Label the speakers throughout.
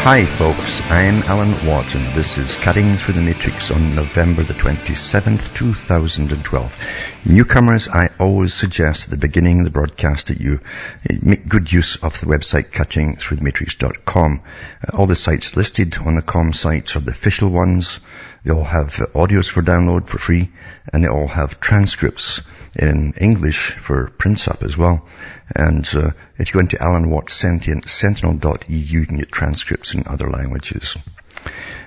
Speaker 1: Hi folks, I'm Alan Watt and this is Cutting Through the Matrix on November the 27th, 2012. Newcomers, I always suggest at the beginning of the broadcast that you make good use of the website cuttingthroughthematrix.com. All the sites listed on the com site are the official ones. They all have audios for download for free, and they all have transcripts in English for print up as well. And if you go into Alan Watt Sentinel.eu, you can get transcripts in other languages.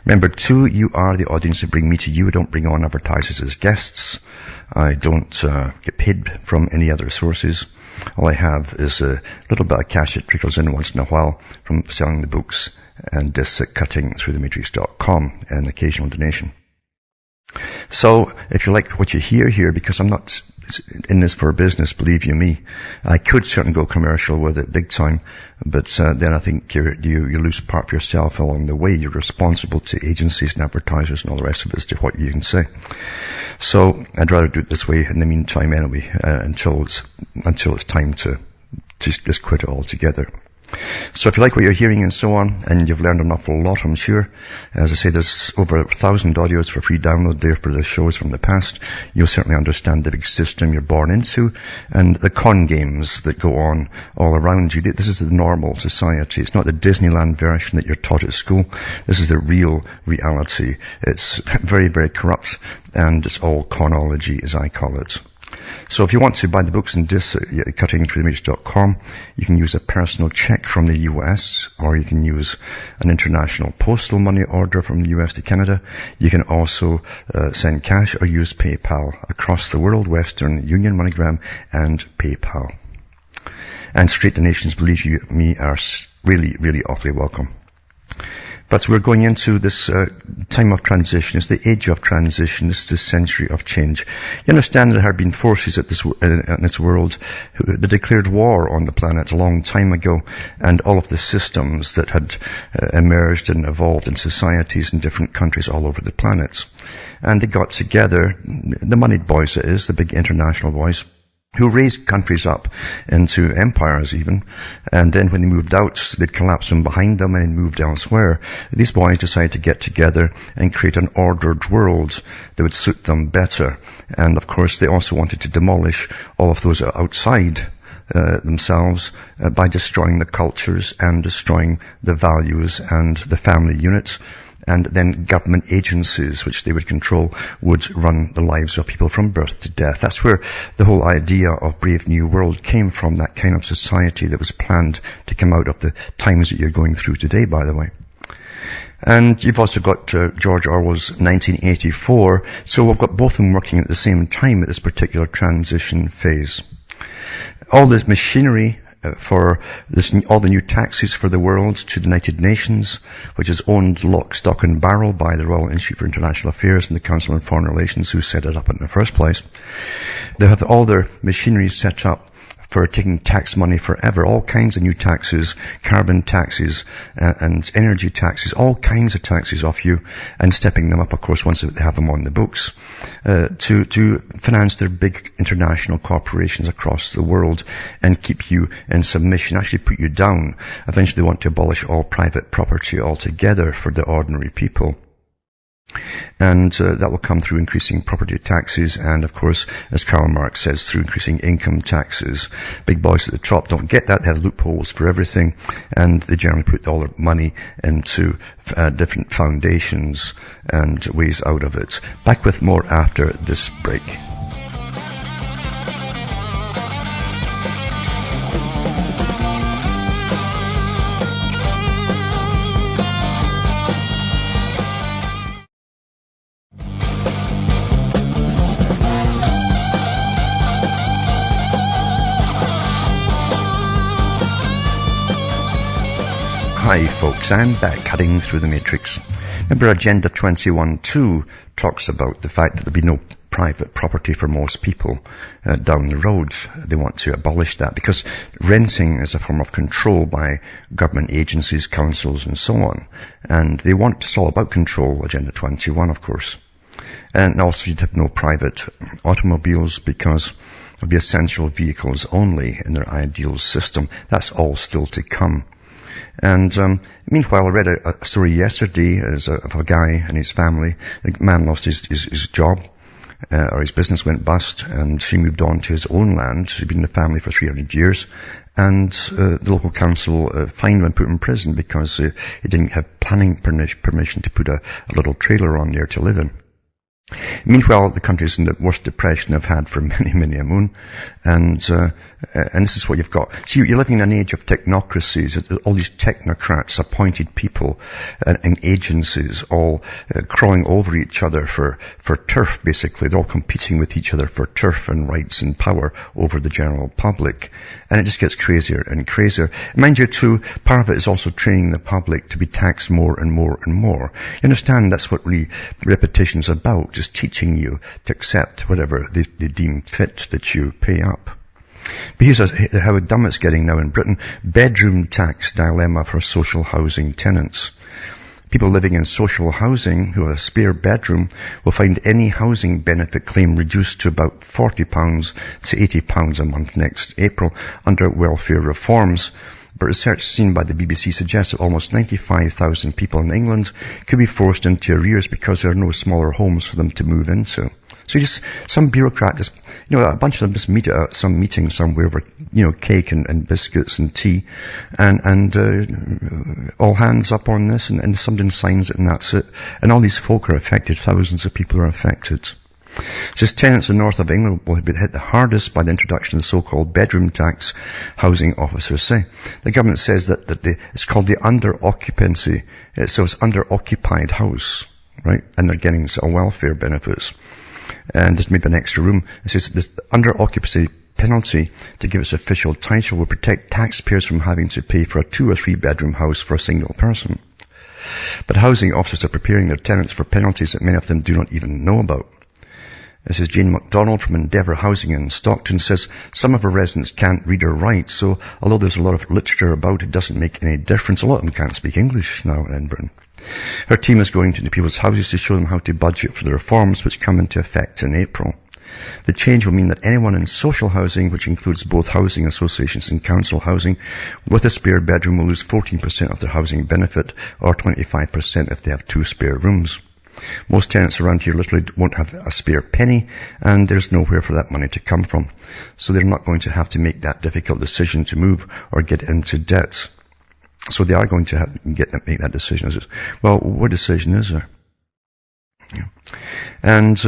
Speaker 1: Remember, too, you are the audience who bring me to you. I don't bring on advertisers as guests. I don't get paid from any other sources. All I have is a little bit of cash that trickles in once in a while from selling the books and this at cuttingthroughthematrix.com, and occasional donation. So, if you like what you hear here, because I'm not in this for business, believe you me, I could certainly go commercial with it big time, but then I think you lose part of yourself along the way. You're responsible to agencies and advertisers and all the rest of it as to what you can say. So, I'd rather do it this way in the meantime anyway, until it's time to just quit it altogether. So if you like what you're hearing and so on, and you've learned an awful lot, I'm sure. As I say, there's over 1,000 audios for free download there for the shows from the past. You'll certainly understand the big system you're born into and the con games that go on all around you. This is the normal society. It's not the Disneyland version that you're taught at school. This is the real reality. It's very, very corrupt, and it's all conology, as I call it. So if you want to buy the books in this at cuttingthroughthematrix.com, you can use a personal check from the US, or you can use an international postal money order from the US to Canada. You can also send cash or use PayPal across the world, Western Union, MoneyGram, and PayPal. And straight donations, believe you me, are really, really awfully welcome. But we're going into this time of transition. It's the age of transition. This is the century of change. You understand there have been forces in this world that declared war on the planet a long time ago, and all of the systems that had emerged and evolved in societies in different countries all over the planet. And they got together, the moneyed boys it is, the big international boys, who raised countries up into empires even, and then when they moved out, they'd collapse them behind them and moved elsewhere. These boys decided to get together and create an ordered world that would suit them better. And of course, they also wanted to demolish all of those outside themselves by destroying the cultures and destroying the values and the family units. And then government agencies, which they would control, would run the lives of people from birth to death. That's where the whole idea of Brave New World came from, that kind of society that was planned to come out of the times that you're going through today, by the way. And you've also got George Orwell's 1984, so we've got both of them working at the same time at this particular transition phase. All this machinery for this, all the new taxes for the world to the United Nations, which is owned lock, stock and barrel by the Royal Institute for International Affairs and the Council on Foreign Relations, who set it up in the first place. They have all their machinery set up for taking tax money forever, all kinds of new taxes, carbon taxes and energy taxes, all kinds of taxes off you, and stepping them up, of course, once they have them on the books, to finance their big international corporations across the world and keep you in submission, actually put you down. Eventually they want to abolish all private property altogether for the ordinary people. And that will come through increasing property taxes and, of course, as Karl Marx says, through increasing income taxes. Big boys at the top don't get that. They have loopholes for everything, and they generally put all their money into different foundations and ways out of it. Back with more after this break. Hi folks, I'm back cutting through the matrix. Remember Agenda 21.2 talks about the fact that there'll be no private property for most people down the road. They want to abolish that because renting is a form of control by government agencies, councils and so on. And they want, it's all about control, Agenda 21 of course. And also you'd have no private automobiles because there'll be essential vehicles only in their ideal system. That's all still to come. And meanwhile, I read a story yesterday of a guy and his family. The man lost his job, or his business went bust, and he moved on to his own land. He'd been in the family for 300 years. And the local council fined him and put him in prison because he didn't have planning permission to put a little trailer on there to live in. Meanwhile, the country's in the worst depression I've had for many, many a moon. And this is what you've got. So you're living in an age of technocracies, all these technocrats, appointed people and agencies all crawling over each other for turf, basically. They're all competing with each other for turf and rights and power over the general public. And it just gets crazier and crazier. Mind you, too, part of it is also training the public to be taxed more and more and more. You understand that's what really repetition's about, just teaching you to accept whatever they deem fit that you pay up. But here's how dumb it's getting now in Britain. Bedroom tax dilemma for social housing tenants. People living in social housing who have a spare bedroom will find any housing benefit claim reduced to about £40 to £80 a month next April under welfare reforms. But research seen by the BBC suggests that almost 95,000 people in England could be forced into arrears because there are no smaller homes for them to move into. So just some bureaucrat, just, a bunch of them just meet at some meeting somewhere over, cake and biscuits and tea, and all hands up on this, and somebody signs it, and that's it. And all these folk are affected. Thousands of people are affected. It says tenants in the north of England will be hit the hardest by the introduction of the so-called bedroom tax, housing officers say. The government says that it's called the under-occupancy, so it's under-occupied house, right? And they're getting sort of welfare benefits. And there's maybe an extra room. It says this under-occupancy penalty, to give its official title, will protect taxpayers from having to pay for a 2 or 3 bedroom house for a single person. But housing officers are preparing their tenants for penalties that many of them do not even know about. This is Jane MacDonald from Endeavour Housing in Stockton says some of her residents can't read or write, so although there's a lot of literature about it, doesn't make any difference. A lot of them can't speak English now in Britain. Her team is going to people's houses to show them how to budget for the reforms which come into effect in April. The change will mean that anyone in social housing, which includes both housing associations and council housing, with a spare bedroom will lose 14% of their housing benefit, or 25% if they have 2 spare rooms. Most tenants around here literally won't have a spare penny, and there's nowhere for that money to come from. So they're not going to have to make that difficult decision to move or get into debt. So they are going to make that decision. Well, what decision is there? Yeah. And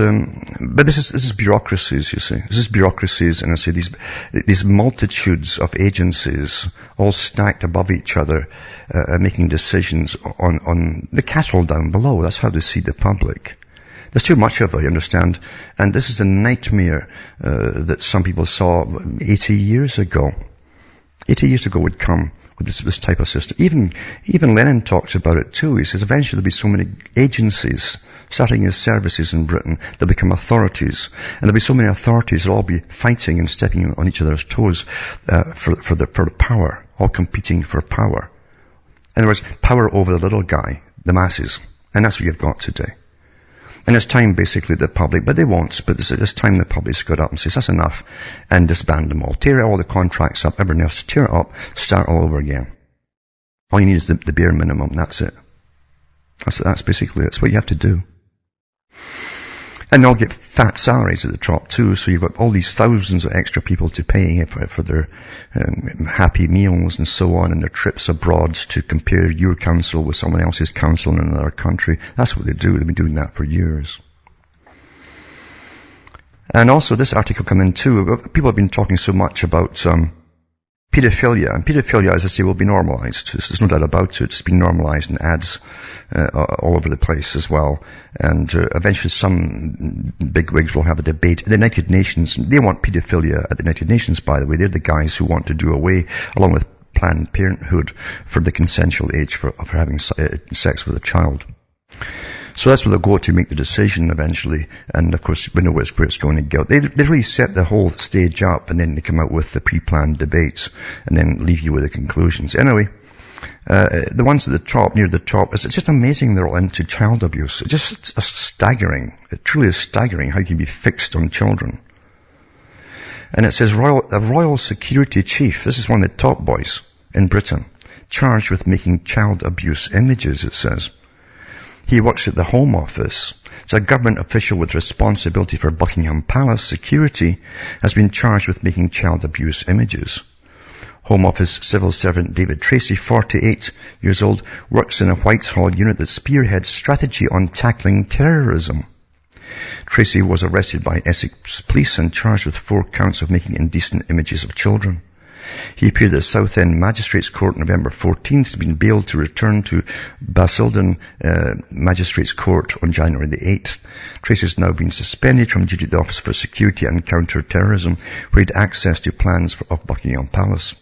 Speaker 1: but this is bureaucracies, you see. This is bureaucracies, and I say these multitudes of agencies all stacked above each other, making decisions on the cattle down below. That's how they see the public. There's too much of it, you understand? And this is a nightmare that some people saw 80 years ago. 80 years ago would come with this type of system. Even Lenin talks about it too. He says eventually there'll be so many agencies starting as services in Britain, they'll become authorities. And there'll be so many authorities that'll all be fighting and stepping on each other's toes for the power, all competing for power. In other words, power over the little guy, the masses. And that's what you've got today. And it's time, basically, the public, but they won't, but it's time the public's got up and says, that's enough, and disband them all. Tear all the contracts up, everything else, tear it up, start all over again. All you need is the bare minimum, and that's it. That's basically it. That's what you have to do. And they'll get fat salaries at the top too, so you've got all these thousands of extra people to pay for their happy meals and so on, and their trips abroad to compare your council with someone else's council in another country. That's what they do. They've been doing that for years. And also this article come in too. People have been talking so much about paedophilia. And paedophilia, as I say, will be normalized. There's no doubt about it. It's been normalized in ads all over the place as well. And eventually some bigwigs will have a debate. The United Nations, they want paedophilia at the United Nations, by the way. They're the guys who want to do away, along with Planned Parenthood, for the consensual age for having sex with a child. So that's where they'll go to make the decision eventually. And of course, we know where it's going to go. They really set the whole stage up, and then they come out with the pre-planned debates and then leave you with the conclusions. Anyway, the ones at the top, near the top, it's just amazing they're all into child abuse. It's just staggering. It truly is staggering how you can be fixed on children. And it says a royal security chief, this is one of the top boys in Britain, charged with making child abuse images, it says. He works at the Home Office. So a government official with responsibility for Buckingham Palace security has been charged with making child abuse images. Home Office civil servant David Tracy, 48 years old, works in a Whitehall unit that spearheads strategy on tackling terrorism. Tracy was arrested by Essex police and charged with 4 counts of making indecent images of children. He appeared at Southend Magistrates Court November 14th, has been bailed to return to Basildon Magistrates Court on January the 8th. Tracy has now been suspended from duty at the Office for Security and Counter-Terrorism, where he had access to plans of Buckingham Palace.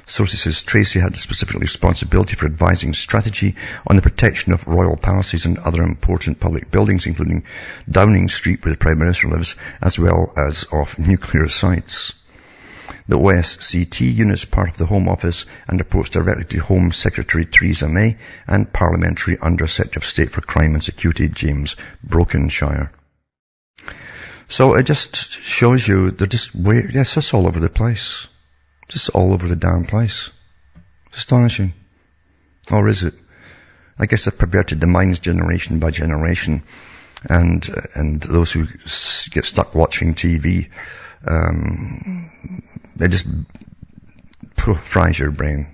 Speaker 1: Sources says Tracy had specific responsibility for advising strategy on the protection of royal palaces and other important public buildings, including Downing Street, where the Prime Minister lives, as well as of nuclear sites. The OSCT unit is part of the Home Office and reports directly to Home Secretary Theresa May and Parliamentary Under Secretary of State for Crime and Security James Brokenshire. So it just shows you they're just yes, it's all over the place. Just all over the damn place. It's astonishing. Or is it? I guess they've perverted the minds generation by generation. And those who get stuck watching TV, they just fries your brain.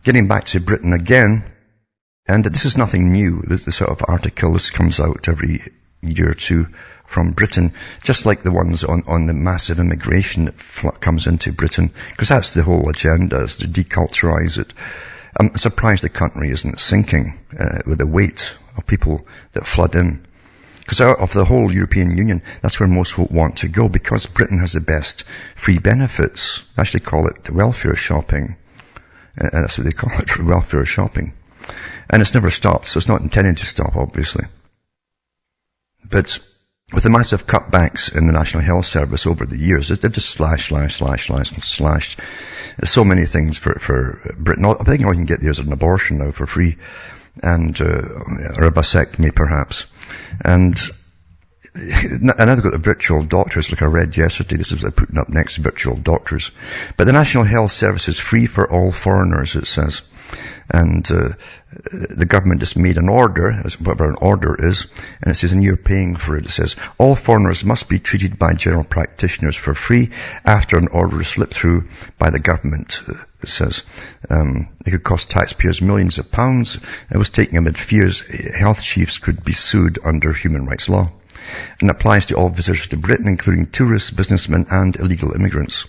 Speaker 1: Getting back to Britain again, and this is nothing new. This sort of article, this comes out every year or two from Britain, just like the ones on the massive immigration that comes into Britain, because that's the whole agenda, is to deculturize it. I'm surprised the country isn't sinking with the weight of people that flood in. Because out of the whole European Union, that's where most folk want to go, because Britain has the best free benefits. They actually call it welfare shopping. That's what they call it, welfare shopping. And it's never stopped, so it's not intended to stop, obviously. But with the massive cutbacks in the National Health Service over the years, they've just slashed so many things for Britain. I think all you can get there is an abortion now for free, and or a vasectomy perhaps. And now they've got the virtual doctors, like I read yesterday. This is what they're putting up next, virtual doctors. But the National Health Service is free for all foreigners, it says. And the government just made an order, whatever an order is, and it says, and you're paying for it. It says, all foreigners must be treated by general practitioners for free after an order is slipped through by the government. It says, it could cost taxpayers millions of pounds. It was taking amid fears health chiefs could be sued under human rights law. And applies to all visitors to Britain, including tourists, businessmen, and illegal immigrants.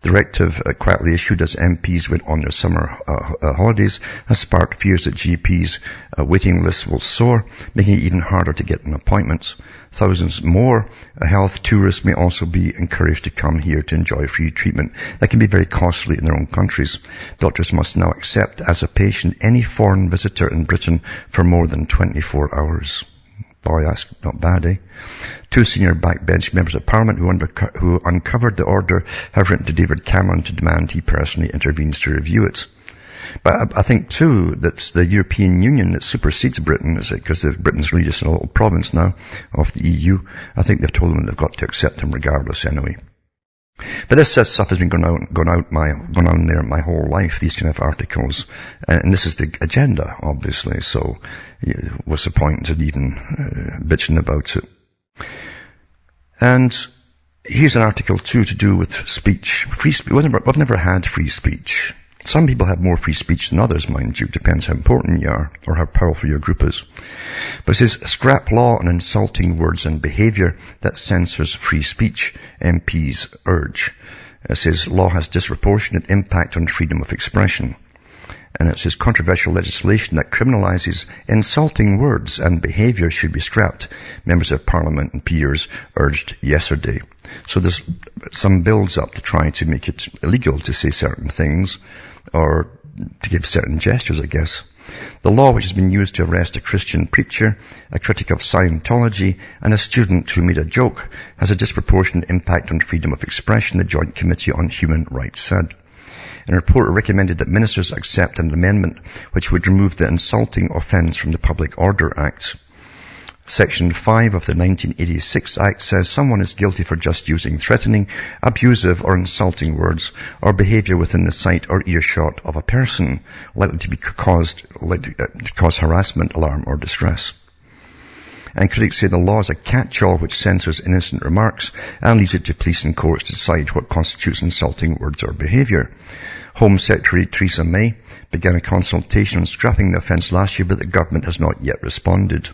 Speaker 1: Directive quietly issued as MPs went on their summer holidays has sparked fears that GPs' waiting lists will soar, making it even harder to get an appointment. Thousands more health tourists may also be encouraged to come here to enjoy free treatment that can be very costly in their own countries. Doctors must now accept as a patient any foreign visitor in Britain for more than 24 hours. Boy, that's not bad, eh? 2 senior backbench members of Parliament who uncovered the order have written to David Cameron to demand he personally intervenes to review it. But I think, too, that the European Union that supersedes Britain, is it, because Britain's really just a little province now of the EU, I think they've told them they've got to accept them regardless anyway. But this stuff has been going on there my whole life, these kind of articles. And this is the agenda, obviously, so what's the point in even bitching about it? And here's an article, too, to do with speech. Free speech. We've never had free speech. Some people have more free speech than others, mind you. Depends how important you are or how powerful your group is. But it says, scrap law on insulting words and behaviour that censors free speech, MPs urge. It says, law has disproportionate impact on freedom of expression. And it says, controversial legislation that criminalises insulting words and behaviour should be scrapped, members of Parliament and peers urged yesterday. So there's some builds up to try to make it illegal to say certain things, or to give certain gestures, I guess. The law, which has been used to arrest a Christian preacher, a critic of Scientology, and a student who made a joke, has a disproportionate impact on freedom of expression, the Joint Committee on Human Rights said. In a report, it recommended that ministers accept an amendment which would remove the insulting offence from the Public Order Act. Section 5 of the 1986 Act says someone is guilty for just using threatening, abusive or insulting words or behaviour within the sight or earshot of a person likely to cause harassment, alarm or distress. And critics say the law is a catch-all which censors innocent remarks and leaves it to police and courts to decide what constitutes insulting words or behaviour. Home Secretary Theresa May began a consultation on scrapping the offence last year, but the government has not yet responded.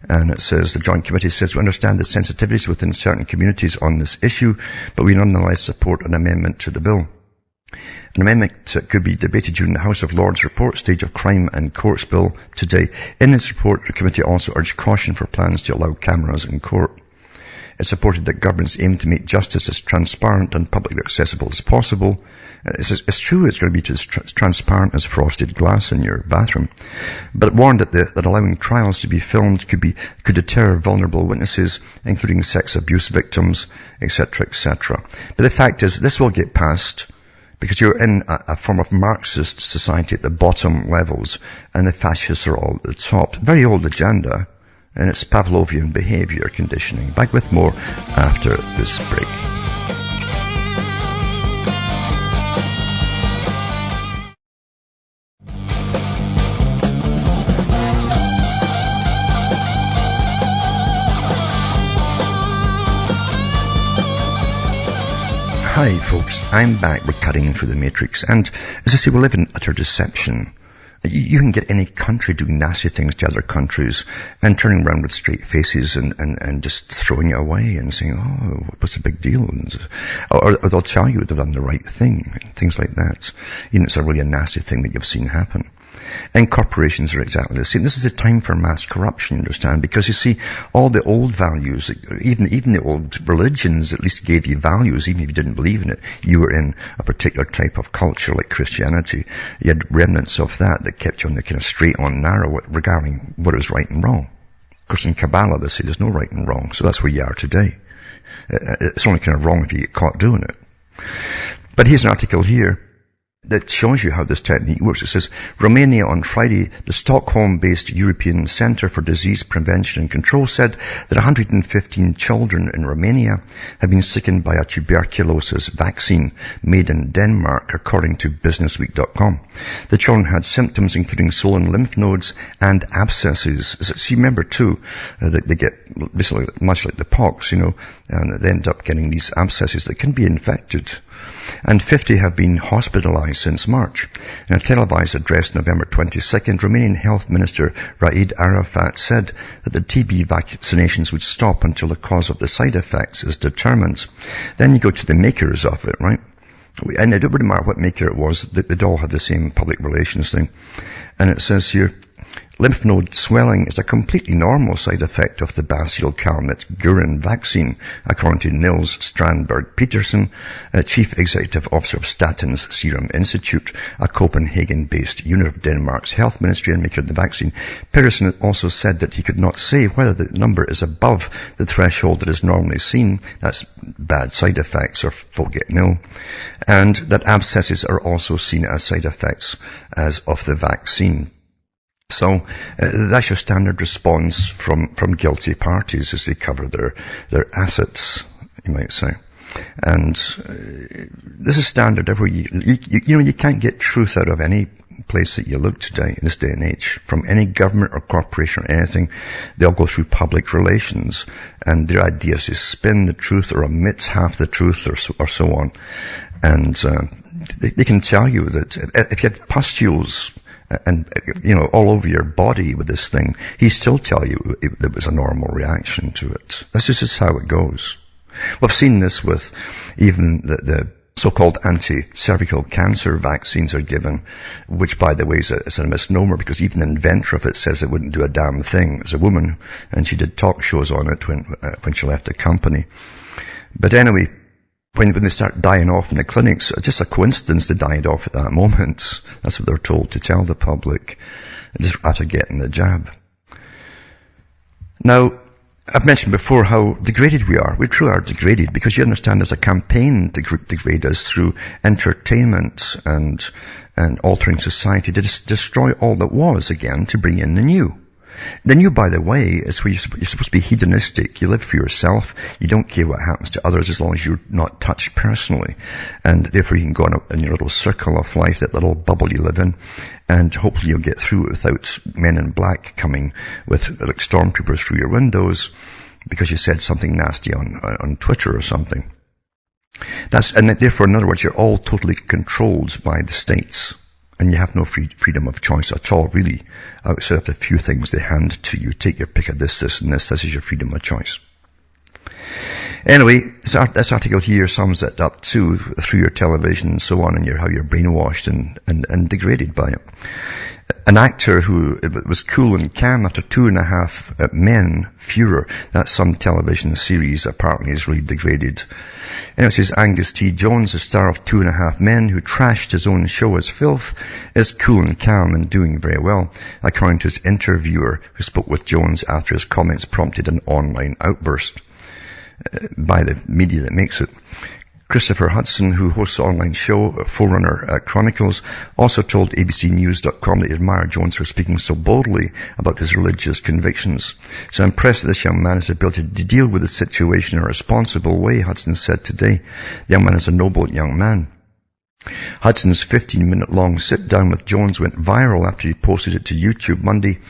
Speaker 1: And it says, the Joint Committee says, we understand the sensitivities within certain communities on this issue, but we nonetheless support an amendment to the bill. An amendment could be debated during the House of Lords report stage of Crime and Courts Bill today. In this report, the committee also urged caution for plans to allow cameras in court. It supported that governments aim to make justice as transparent and publicly accessible as possible. It's true it's going to be as transparent as frosted glass in your bathroom. But it warned that allowing trials to be filmed could deter vulnerable witnesses, including sex abuse victims, etc., etc. But the fact is, this will get passed because you're in a form of Marxist society at the bottom levels, and the fascists are all at the top. Very old agenda. And it's Pavlovian behavior conditioning. Back with more after this break. Hi folks, I'm back. We're cutting through the matrix. And as I say, we live in utter deception. You can get any country doing nasty things to other countries and turning around with straight faces and just throwing it away and saying, oh, what's the big deal? Or they'll tell you they've done the right thing, things like that. You know, it's really a nasty thing that you've seen happen. And corporations are exactly the same. This is a time for mass corruption, you understand, because you see, all the old values, even the old religions at least gave you values, even if you didn't believe in it. You were in a particular type of culture like Christianity. You had remnants of that kept you on the kind of straight on narrow regarding what is right and wrong. Of course, in Kabbalah they say there's no right and wrong, so that's where you are today. It's only kind of wrong if you get caught doing it. But here's an article here that shows you how this technique works. It says, Romania on Friday, the Stockholm-based European Centre for Disease Prevention and Control said that 115 children in Romania have been sickened by a tuberculosis vaccine made in Denmark, according to businessweek.com. The children had symptoms including swollen lymph nodes and abscesses. So you remember too, that they get basically much like the pox, and they end up getting these abscesses that can be infected. And 50 have been hospitalized since March. In a televised address November 22nd, Romanian Health Minister Raed Arafat said that the TB vaccinations would stop until the cause of the side effects is determined. Then you go to the makers of it, right? And it wouldn't matter what maker it was, they'd all have the same public relations thing. And it says here, lymph node swelling is a completely normal side effect of the Bacillus-Calmette-Guerin vaccine, according to Nils Strandberg-Petersen, Chief Executive Officer of Statens Serum Institute, a Copenhagen-based unit of Denmark's health ministry and maker of the vaccine. Petersen also said that he could not say whether the number is above the threshold that is normally seen, that's bad side effects or folk getting ill, and that abscesses are also seen as side effects as of the vaccine. So that's your standard response from guilty parties as they cover their assets, you might say. And this is standard everywhere. You can't get truth out of any place that you look today, in this day and age, from any government or corporation or anything. They all go through public relations, and their idea is to spin the truth or omit half the truth or so on. And they can tell you that if you have pustules and all over your body with this thing, he still tell you it was a normal reaction to it. That's just how it goes. We've seen this with even the so-called anti-cervical cancer vaccines are given, which, by the way, is a misnomer, because even the inventor of it says it wouldn't do a damn thing. It was a woman, and she did talk shows on it when she left the company. But anyway, when they start dying off in the clinics, it's just a coincidence they died off at that moment. That's what they're told to tell the public, just after getting the jab. Now, I've mentioned before how degraded we are. We truly are degraded, because you understand there's a campaign to degrade us through entertainment and altering society to destroy all that was again to bring in the new. Then you, by the way, is where you're supposed to be hedonistic. You live for yourself. You don't care what happens to others as long as you're not touched personally. And therefore you can go on in your little circle of life, that little bubble you live in, and hopefully you'll get through it without men in black coming with like stormtroopers through your windows because you said something nasty on Twitter or something. And therefore, in other words, you're all totally controlled by the states. And you have no freedom of choice at all, really, outside of the few things they hand to you. Take your pick of this, and this. This is your freedom of choice. Anyway, this article here sums it up too, through your television and so on, and how you're brainwashed and degraded by it. An actor who was cool and calm after 2.5 Men, Führer, that's some television series apparently is really degraded. Anyway, it says Angus T. Jones, the star of 2.5 Men, who trashed his own show as filth, is cool and calm and doing very well, according to his interviewer who spoke with Jones after his comments prompted an online outburst by the media that makes it. Christopher Hudson, who hosts the online show Forerunner Chronicles, also told ABCnews.com that he admired Jones for speaking so boldly about his religious convictions. So I'm impressed that this young man has the ability to deal with the situation in a responsible way, Hudson said today. The young man is a noble young man. Hudson's 15-minute-long sit-down with Jones went viral after he posted it to YouTube Monday.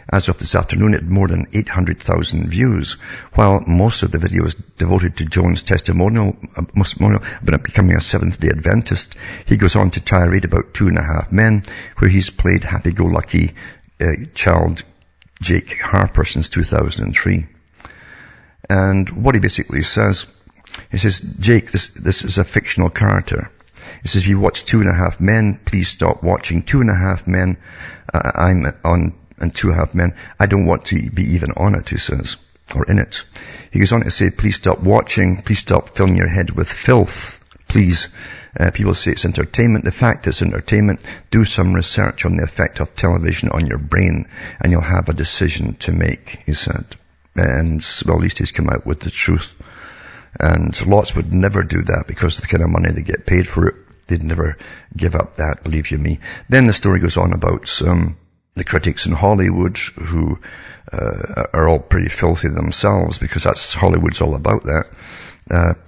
Speaker 1: As of this afternoon, it had more than 800,000 views. While most of the video is devoted to Jones' testimonial about becoming a Seventh-day Adventist, he goes on to tirade about 2.5 Men, where he's played happy-go-lucky child Jake Harper since 2003. And what he basically says, he says, Jake, this is a fictional character. He says, if you watch 2.5 Men, please stop watching 2.5 Men. I'm on and 2.5 Men. I don't want to be even on it, he says, or in it. He goes on to say, please stop watching. Please stop filling your head with filth. Please. People say it's entertainment. The fact it's entertainment. Do some research on the effect of television on your brain, and you'll have a decision to make, he said. And, well, at least he's come out with the truth. And lots would never do that because of the kind of money they get paid for it. They'd never give up that, believe you me. Then the story goes on about the critics in Hollywood who are all pretty filthy themselves, because that's Hollywood's all about that.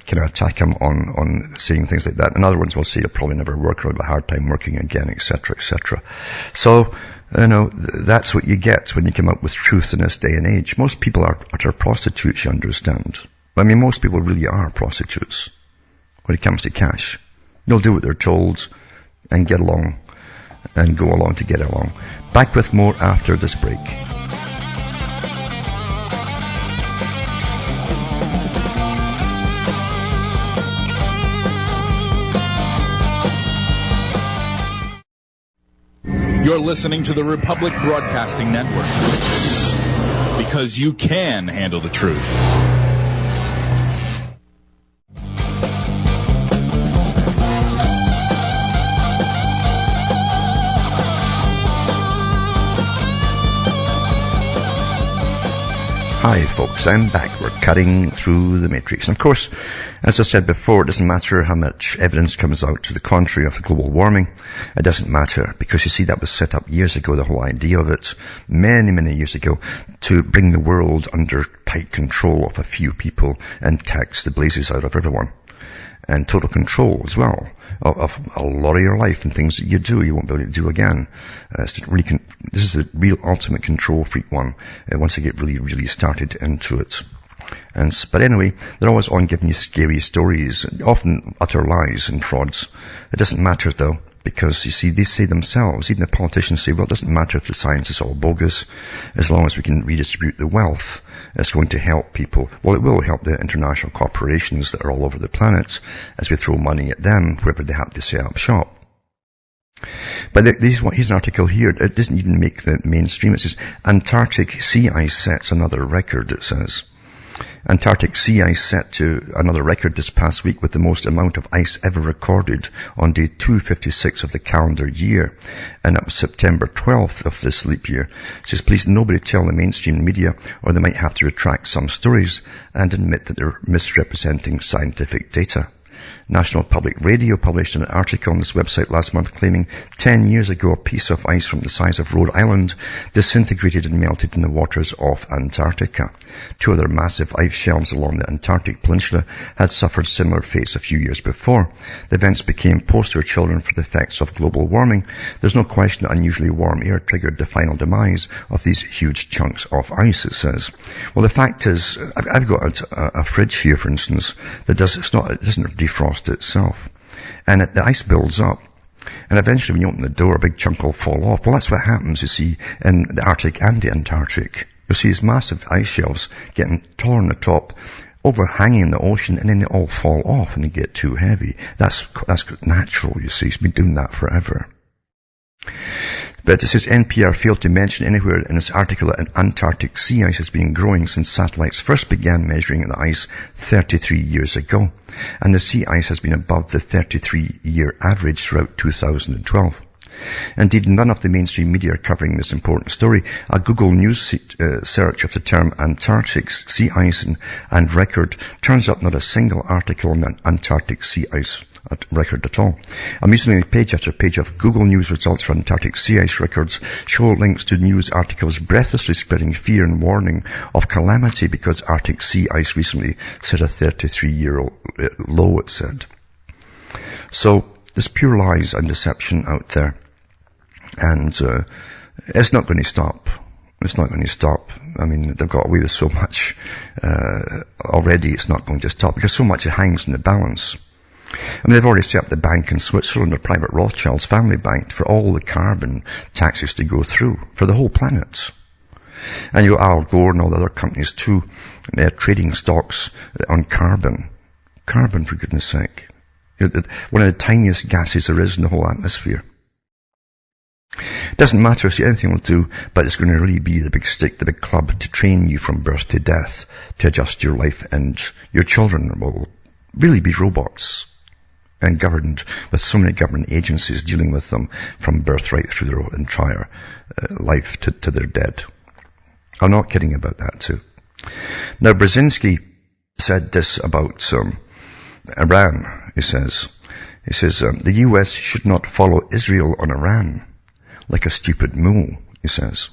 Speaker 1: Can attack him on saying things like that. And other ones will say you'll probably never work or have a hard time working again, etc., etc. So, that's what you get when you come up with truth in this day and age. Most people are utter prostitutes, you understand. I mean, most people really are prostitutes when it comes to cash. They'll do what they're told and get along and go along to get along. Back with more after this break.
Speaker 2: You're listening to the Republic Broadcasting Network, because you can handle the truth.
Speaker 1: Hi folks, I'm back. We're cutting through the matrix. And of course, as I said before, it doesn't matter how much evidence comes out to the contrary of global warming. It doesn't matter, because you see that was set up years ago, the whole idea of it, many, many years ago, to bring the world under tight control of a few people and tax the blazes out of everyone. And total control as well of a lot of your life and things that you do you won't be able to do again. This is the real ultimate control freak one, once you get really, really started into it. But anyway, they're always on giving you scary stories, often utter lies and frauds. It doesn't matter though, because you see, they say themselves, even the politicians say, well, it doesn't matter if the science is all bogus, as long as we can redistribute the wealth. It's going to help people. Well, it will help the international corporations that are all over the planet as we throw money at them, wherever they have to set up shop. But here's an article here. It doesn't even make the mainstream. It says, Antarctic sea ice sets another record, it says. Antarctic sea ice set to another record this past week with the most amount of ice ever recorded on day 256 of the calendar year. And that was September 12th of this leap year. It says, please nobody tell the mainstream media, or they might have to retract some stories and admit that they're misrepresenting scientific data. National Public Radio published an article on this website last month claiming 10 years ago a piece of ice from the size of Rhode Island disintegrated and melted in the waters of Antarctica. Two other massive ice shelves along the Antarctic Peninsula had suffered similar fates a few years before. The events became poster children for the effects of global warming. There's no question that unusually warm air triggered the final demise of these huge chunks of ice, it says. Well, the fact is, I've got a fridge here, for instance, that it doesn't defrost itself. And the ice builds up. And eventually when you open the door, a big chunk will fall off. Well, that's what happens, you see, in the Arctic and the Antarctic. You'll see these massive ice shelves getting taller on the top, overhanging the ocean, and then they all fall off and they get too heavy. That's natural, you see. It's been doing that forever. But it says NPR failed to mention anywhere in this article that an Antarctic sea ice has been growing since satellites first began measuring the ice 33 years ago. And the sea ice has been above the 33-year average throughout 2012. Indeed, none of the mainstream media are covering this important story. A Google News search of the term Antarctic sea ice and record turns up not a single article on the Antarctic sea ice record at all. Amusingly, page after page of Google News results for Antarctic sea ice records show links to news articles breathlessly spreading fear and warning of calamity because Arctic sea ice recently set a 33-year low, it said. So, there's pure lies and deception out there. And it's not going to stop. It's not going to stop. I mean, they've got away with so much already. It's not going to stop because so much hangs in the balance. I mean, they've already set up the bank in Switzerland, the private Rothschild's family bank, for all the carbon taxes to go through for the whole planet. And Al Gore and all the other companies too, trading stocks on carbon. Carbon, for goodness sake. One of the tiniest gases there is in the whole atmosphere. It doesn't matter, see, anything will do, but it's going to really be the big stick, the big club to train you from birth to death to adjust your life, and your children will really be robots and governed with so many government agencies dealing with them from birth right through their entire life to their dead. I'm not kidding about that too. Now, Brzezinski said this about Iran, he says, the US should not follow Israel on Iran like a stupid mule, he says.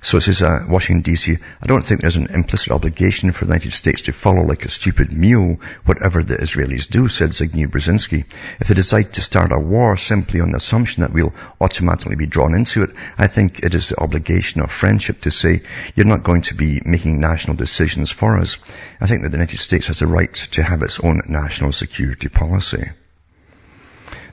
Speaker 1: So it says, Washington DC, I don't think there's an implicit obligation for the United States to follow like a stupid mule whatever the Israelis do, said Zbigniew Brzezinski. If they decide to start a war simply on the assumption that we'll automatically be drawn into it, I think it is the obligation of friendship to say, you're not going to be making national decisions for us. I think that the United States has the right to have its own national security policy.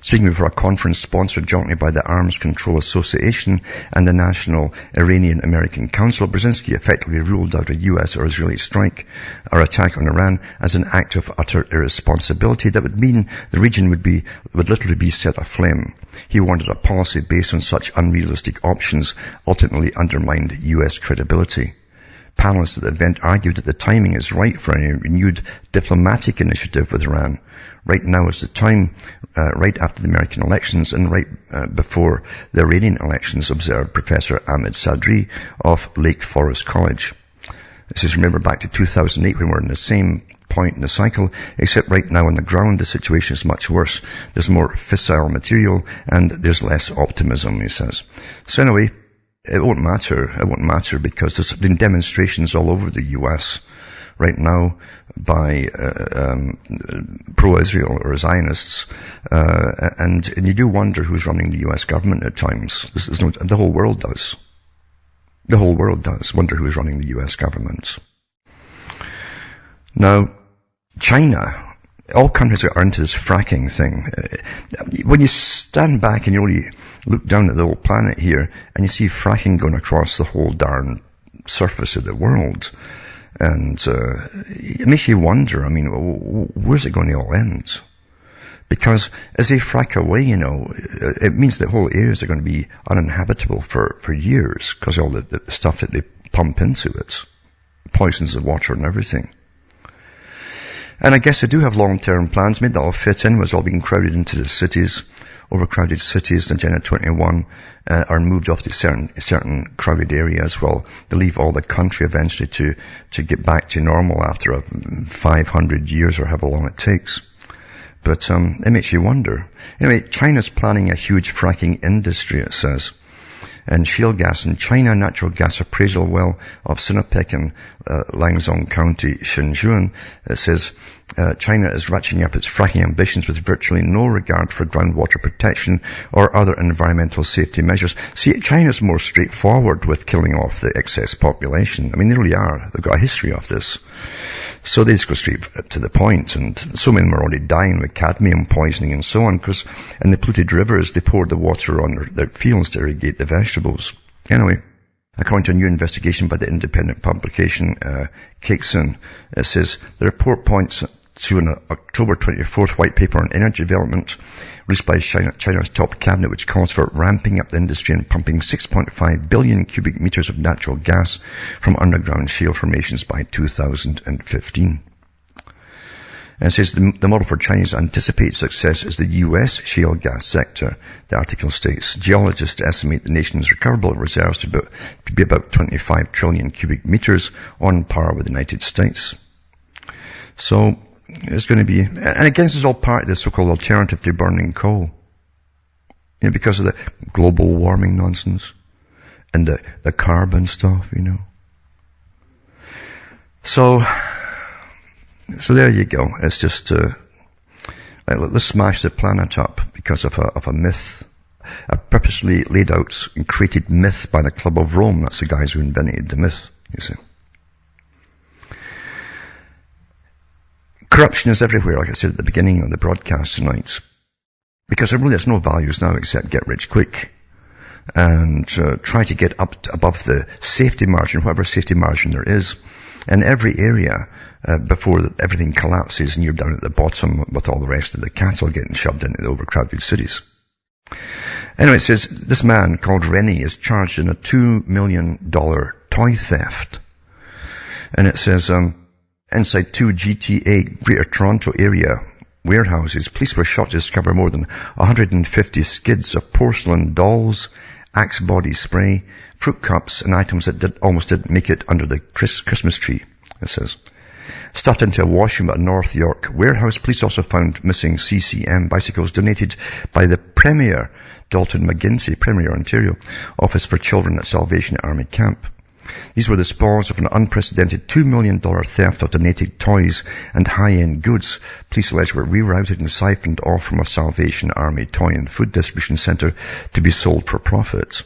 Speaker 1: Speaking before a conference sponsored jointly by the Arms Control Association and the National Iranian-American Council, Brzezinski effectively ruled out a U.S. or Israeli strike or attack on Iran as an act of utter irresponsibility that would mean the region would literally be set aflame. He warned that a policy based on such unrealistic options ultimately undermined U.S. credibility. Panelists at the event argued that the timing is right for a renewed diplomatic initiative with Iran. Right now is the time, right after the American elections and right before the Iranian elections, observed Professor Ahmed Sadri of Lake Forest College. This is, remember, back to 2008 when we're in the same point in the cycle, except right now on the ground the situation is much worse. There's more fissile material and there's less optimism, he says. So anyway, it won't matter because there's been demonstrations all over the US right now by pro-Israel or Zionists, and you do wonder who's running the US government at times. The whole world does. The whole world does wonder who's running the US government. Now, China, all countries are into this fracking thing. When you stand back and you really look down at the whole planet here and you see fracking going across the whole darn surface of the world, and it makes you wonder, I mean, where's it going to all end? Because as they frack away, it means that whole areas are going to be uninhabitable for years because all the stuff that they pump into it poisons the water and everything. And I guess they do have long-term plans. Maybe that'll fit in with all being crowded into the cities. Overcrowded cities, the Agenda 21, are moved off to certain crowded areas. Well, they leave all the country eventually to get back to normal after 500 years or however long it takes. But it makes you wonder. Anyway, China's planning a huge fracking industry, it says. And shale gas in China, natural gas appraisal well of Sinopec in Langzhong County, Shenzhen. It says China is ratcheting up its fracking ambitions with virtually no regard for groundwater protection or other environmental safety measures. See, China's more straightforward with killing off the excess population. I mean, they really are. They've got a history of this. So they just go straight to the point, and so many of them are already dying with cadmium poisoning and so on, because in the polluted rivers, they poured the water on their fields to irrigate the vegetables. Anyway, according to a new investigation by the independent publication, Cakeson, it says the report points to an October 24th white paper on energy development released by China's top cabinet, which calls for ramping up the industry and pumping 6.5 billion cubic meters of natural gas from underground shale formations by 2015. And it says the model for China's anticipated success is the U.S. shale gas sector. The article states geologists estimate the nation's recoverable reserves to be about 25 trillion cubic meters, on par with the United States. So it's going to be, and again, this is all part of the so-called alternative to burning coal. You know, because of the global warming nonsense and the carbon stuff, you know. So there you go. It's just, let's smash the planet up because of a myth, a purposely laid out and created myth by the Club of Rome. That's the guys who invented the myth, you see. Corruption is everywhere, like I said at the beginning of the broadcast tonight. Because there really is no values now except get rich quick. And try to get up above the safety margin, whatever safety margin there is, in every area before everything collapses and you're down at the bottom with all the rest of the cattle getting shoved into the overcrowded cities. Anyway, it says this man called Rennie is charged in a $2 million toy theft. And it says, inside 2 GTA Greater Toronto area warehouses, police were shocked to discover more than 150 skids of porcelain dolls, Axe body spray, fruit cups, and items that almost didn't make it under the Christmas tree, it says. Stuffed into a washroom at a North York warehouse, police also found missing CCM bicycles donated by the Premier Dalton McGinty, Premier Ontario, Office for Children at Salvation Army Camp. These were the spoils of an unprecedented $2 million theft of donated toys and high-end goods. Police allege were rerouted and siphoned off from a Salvation Army toy and food distribution centre to be sold for profit.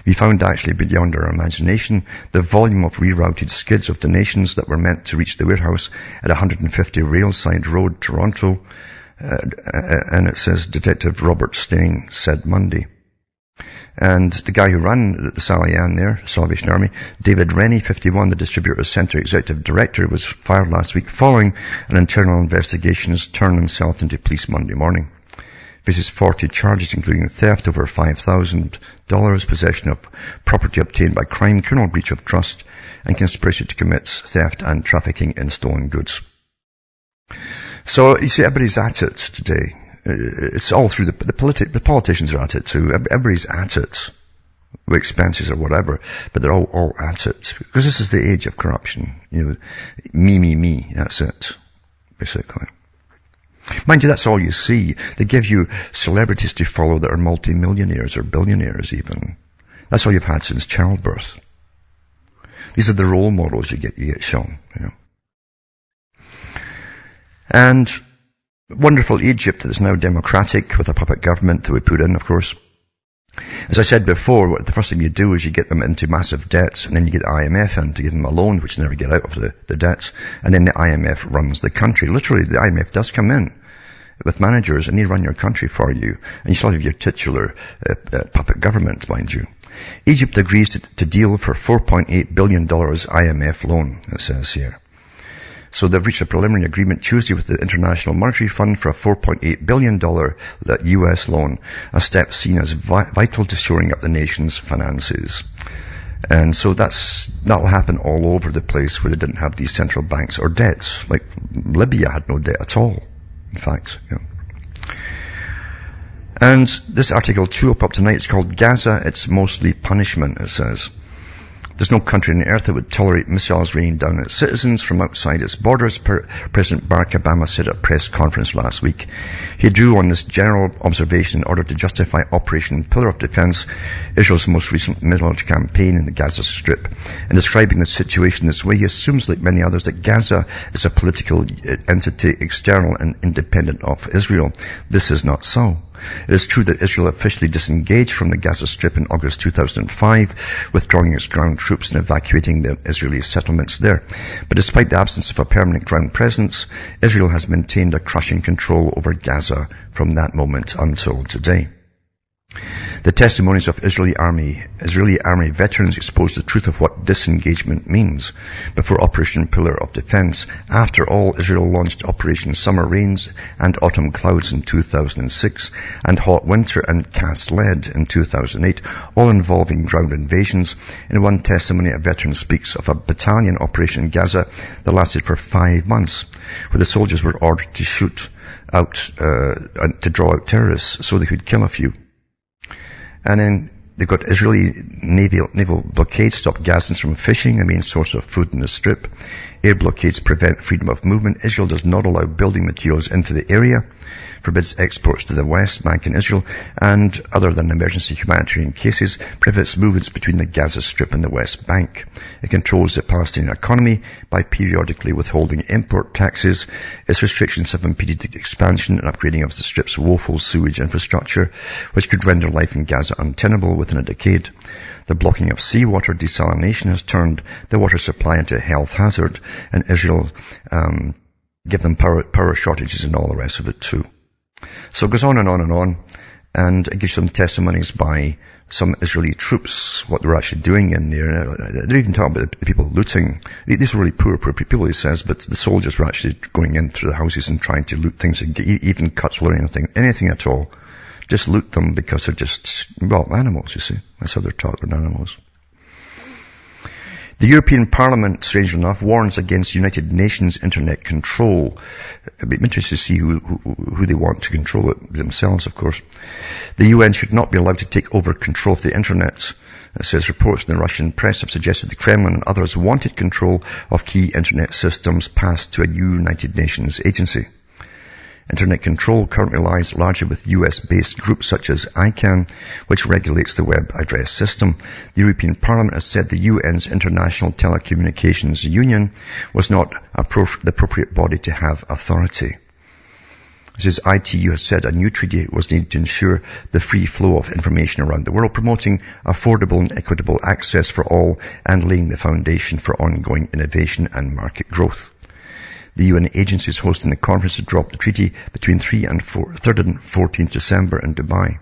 Speaker 1: We found actually beyond our imagination the volume of rerouted skids of donations that were meant to reach the warehouse at 150 Railside Road, Toronto, and it says Detective Robert Stain said Monday. And the guy who ran the Salian there, Salvation Army, David Rennie, 51, the distributor centre executive director, was fired last week following an internal investigation, turned himself into police Monday morning. Faces 40 charges, including theft over $5,000, possession of property obtained by crime, criminal breach of trust, and conspiracy to commit theft and trafficking in stolen goods. So, you see, everybody's at it today. It's all through the politicians are at it too. Everybody's at it. With expenses or whatever. But they're all at it. Because this is the age of corruption. You know, me. That's it. Basically. Mind you, that's all you see. They give you celebrities to follow that are multi-millionaires or billionaires even. That's all you've had since childbirth. These are the role models you get shown, you know. And wonderful Egypt that is now democratic with a puppet government that we put in, of course. As I said before, the first thing you do is you get them into massive debts, and then you get the IMF in to give them a loan, which they never get out of the debts, and then the IMF runs the country. Literally, the IMF does come in with managers, and they run your country for you, and you still have your titular puppet government, mind you. Egypt agrees to deal for $4.8 billion IMF loan, it says here. So they've reached a preliminary agreement Tuesday with the International Monetary Fund for a $4.8 billion US loan, a step seen as vital to shoring up the nation's finances. And so that'll happen all over the place where they didn't have these central banks or debts. Like Libya had no debt at all, in fact. You know. And this article 2 up tonight is called Gaza, It's Mostly Punishment, it says. There's no country on earth that would tolerate missiles raining down at its citizens from outside its borders, President Barack Obama said at a press conference last week. He drew on this general observation in order to justify Operation Pillar of Defense, Israel's most recent military campaign in the Gaza Strip. In describing the situation this way, he assumes, like many others, that Gaza is a political entity external and independent of Israel. This is not so. It is true that Israel officially disengaged from the Gaza Strip in August 2005, withdrawing its ground troops and evacuating the Israeli settlements there. But despite the absence of a permanent ground presence, Israel has maintained a crushing control over Gaza from that moment until today. The testimonies of Israeli army veterans expose the truth of what disengagement means. Before Operation Pillar of Defense, after all, Israel launched Operation Summer Rains and Autumn Clouds in 2006, and Hot Winter and Cast Lead in 2008, all involving ground invasions. In one testimony, a veteran speaks of a battalion operation in Gaza that lasted for 5 months, where the soldiers were ordered to shoot out, to draw out terrorists so they could kill a few. And then they've got Israeli naval blockades stop Gazans from fishing, a main source of food in the Strip. Air blockades prevent freedom of movement. Israel does not allow building materials into the area, forbids exports to the West Bank and Israel, and other than emergency humanitarian cases, prohibits movements between the Gaza Strip and the West Bank. It controls the Palestinian economy by periodically withholding import taxes. Its restrictions have impeded the expansion and upgrading of the Strip's woeful sewage infrastructure, which could render life in Gaza untenable within a decade. The blocking of seawater desalination has turned the water supply into a health hazard, and Israel give them power shortages and all the rest of it too. So it goes on and on and on, and it gives some testimonies by some Israeli troops, what they're actually doing in there. They're even talking about the people looting. These are really poor people, he says, but the soldiers were actually going in through the houses and trying to loot things, and even cutlery or anything at all. Just loot them because they're just, well, animals, you see. That's how they're taught, they're animals. The European Parliament, strangely enough, warns against United Nations internet control. It'd be interesting to see who they want to control it themselves, of course. The UN should not be allowed to take over control of the internet. It says reports in the Russian press have suggested the Kremlin and others wanted control of key internet systems passed to a United Nations agency. Internet control currently lies largely with US-based groups such as ICANN, which regulates the web address system. The European Parliament has said the UN's International Telecommunications Union was not the appropriate body to have authority. It says ITU has said a new treaty was needed to ensure the free flow of information around the world, promoting affordable and equitable access for all and laying the foundation for ongoing innovation and market growth. The UN agency is hosting the conference to drop the treaty between 3rd and 14th December in Dubai.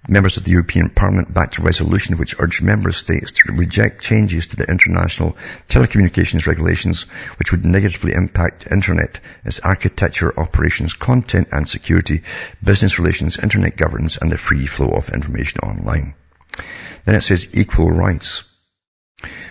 Speaker 1: Members of the European Parliament backed a resolution which urged member states to reject changes to the international telecommunications regulations which would negatively impact internet, its architecture, operations, content and security, business relations, internet governance and the free flow of information online. Then it says equal rights.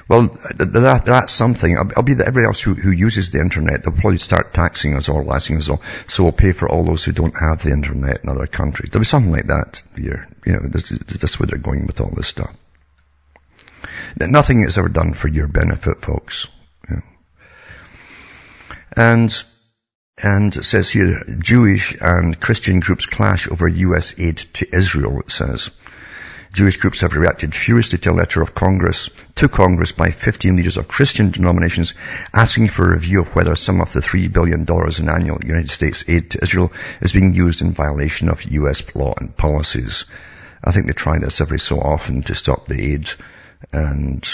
Speaker 1: Well, that's something. I'll be that everybody else who uses the internet, they'll probably start taxing us or lasting us all. So we'll pay for all those who don't have the internet in other countries. There'll be something like that here. That's where they're going with all this stuff. Nothing is ever done for your benefit, folks. And it says here, Jewish and Christian groups clash over US aid to Israel, it says. Jewish groups have reacted furiously to a letter of Congress by 15 leaders of Christian denominations asking for a review of whether some of the $3 billion in annual United States aid to Israel is being used in violation of US law and policies. I think they try this every so often to stop the aid, and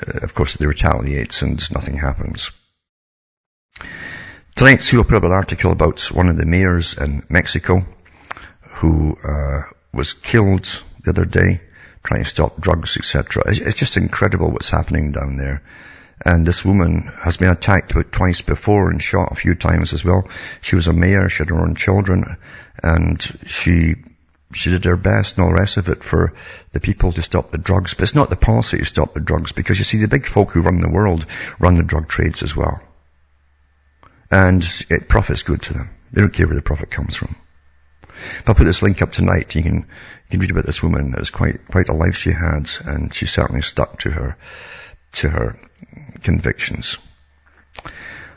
Speaker 1: of course they retaliate and nothing happens. Tonight, Sue put up an article about one of the mayors in Mexico who was killed the other day trying to stop drugs, etc. It's just incredible what's happening down there. And this woman has been attacked twice before and shot a few times as well. She was a mayor, she had her own children, and she did her best and all the rest of it for the people to stop the drugs. But it's not the policy to stop the drugs, because you see the big folk who run the world run the drug trades as well. And profit's good to them. They don't care where the profit comes from. If I put this link up tonight, you can read about this woman. It was quite a life she had, and she certainly stuck to her convictions.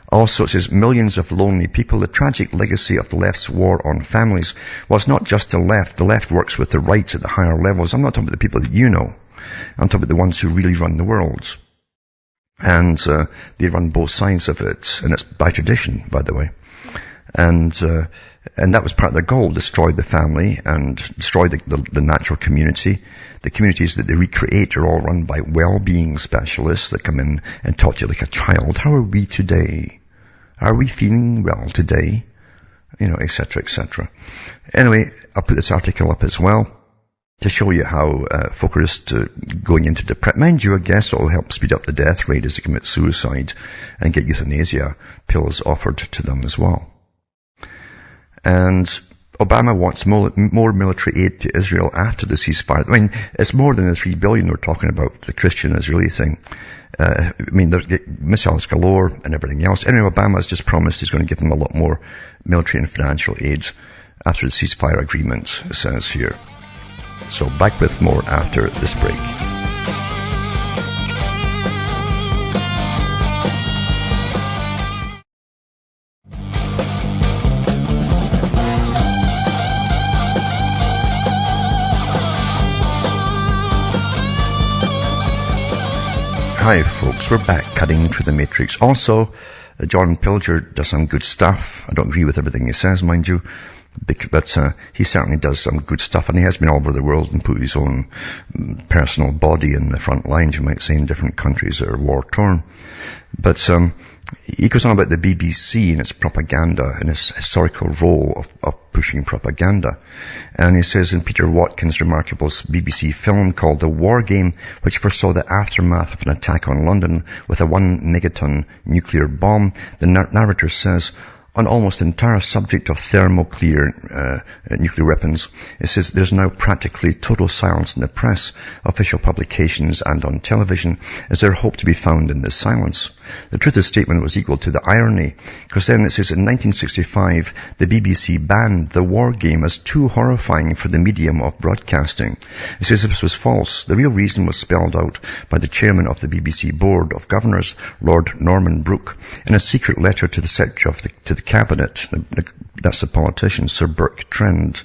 Speaker 1: Also, it says, millions of lonely people. The tragic legacy of the left's war on families was not just the left. The left works with the right at the higher levels. I'm not talking about the people that you know. I'm talking about the ones who really run the world. And they run both sides of it. And it's by tradition, by the way. And that was part of their goal, destroy the family and destroy the natural community. The communities that they recreate are all run by well-being specialists that come in and talk to you like a child. How are we today? Are we feeling well today? Etc., etc. Anyway, I'll put this article up as well to show you how folk are just going into depression. Mind you, I guess it will help speed up the death rate as they commit suicide and get euthanasia pills offered to them as well. And Obama wants more military aid to Israel after the ceasefire. I mean, it's more than the $3 billion we're talking about, the Christian-Israeli thing. There's missiles galore and everything else. Anyway, Obama's just promised he's going to give them a lot more military and financial aid after the ceasefire agreement, it says here. So back with more after this break. Hi folks, we're back cutting through the matrix. Also, John Pilger does some good stuff. I don't agree with everything he says, mind you, but he certainly does some good stuff, and he has been all over the world and put his own personal body in the front lines, you might say, in different countries that are war-torn. But he goes on about the BBC and its propaganda and its historical role of pushing propaganda. And he says in Peter Watkins' remarkable BBC film called The War Game, which foresaw the aftermath of an attack on London with a 1 megaton nuclear bomb, the narrator says, on almost the entire subject of thermonuclear nuclear weapons, it says there's now practically total silence in the press, official publications and on television. Is there hope to be found in this silence? The truth of the statement was equal to the irony, because then it says in 1965 the BBC banned the war game as too horrifying for the medium of broadcasting. It says this was false. The real reason was spelled out by the chairman of the BBC Board of Governors, Lord Norman Brooke, in a secret letter to the Secretary to the Cabinet, that's the politician, Sir Burke Trend.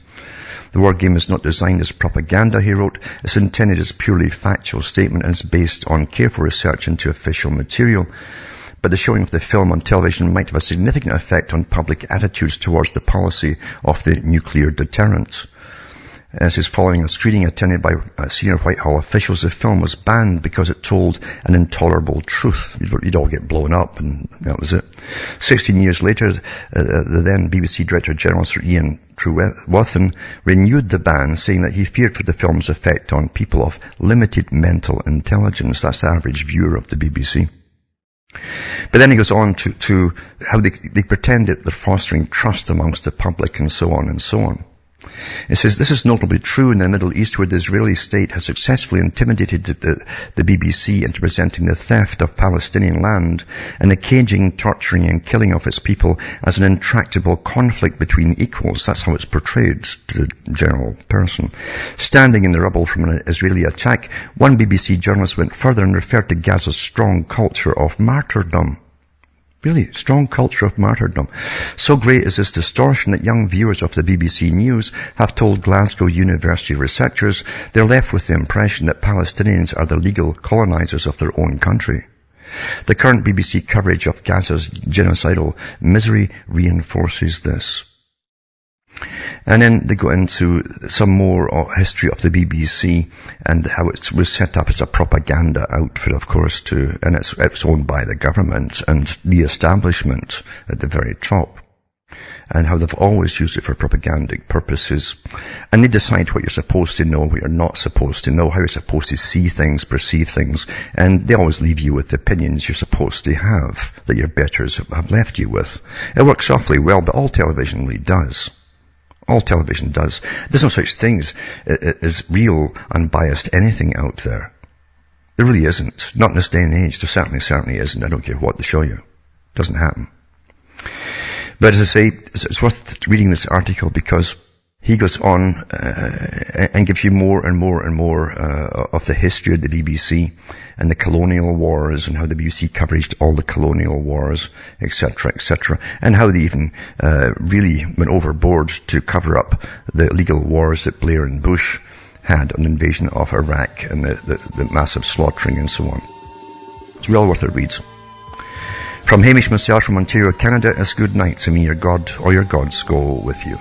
Speaker 1: The war game is not designed as propaganda, he wrote. It's intended as purely factual statement and is based on careful research into official material. But the showing of the film on television might have a significant effect on public attitudes towards the policy of the nuclear deterrent. As is following a screening attended by senior Whitehall officials, the film was banned because it told an intolerable truth. You'd all get blown up, and that was it. 16 years later, the then BBC Director General, Sir Ian Trewethen, renewed the ban, saying that he feared for the film's effect on people of limited mental intelligence. That's the average viewer of the BBC. But then he goes on to how they pretend that they're fostering trust amongst the public and so on and so on. It says, this is notably true in the Middle East, where the Israeli state has successfully intimidated the BBC into presenting the theft of Palestinian land and the caging, torturing and killing of its people as an intractable conflict between equals. That's how it's portrayed to the general person. Standing in the rubble from an Israeli attack, one BBC journalist went further and referred to Gaza's strong culture of martyrdom. Really, strong culture of martyrdom. So great is this distortion that young viewers of the BBC News have told Glasgow University researchers they're left with the impression that Palestinians are the legal colonizers of their own country. The current BBC coverage of Gaza's genocidal misery reinforces this. And then they go into some more history of the BBC and how it was set up as a propaganda outfit, of course, and it's owned by the government and the establishment at the very top. And how they've always used it for propagandic purposes. And they decide what you're supposed to know, what you're not supposed to know, how you're supposed to see things, perceive things. And they always leave you with the opinions you're supposed to have, that your betters have left you with. It works awfully well, but all television really does. All television does. There's no such thing as real, unbiased anything out there. There really isn't. Not in this day and age. There certainly isn't. I don't care what they show you. It doesn't happen. But as I say, it's worth reading this article because he goes on and gives you more and more and more of the history of the BBC and the colonial wars and how the BBC covered all the colonial wars, etc., and how they even really went overboard to cover up the illegal wars that Blair and Bush had on the invasion of Iraq and the massive slaughtering and so on. It's well worth a read. From Hamish myself from Ontario, Canada, it's good night to me, your God or your gods go with you.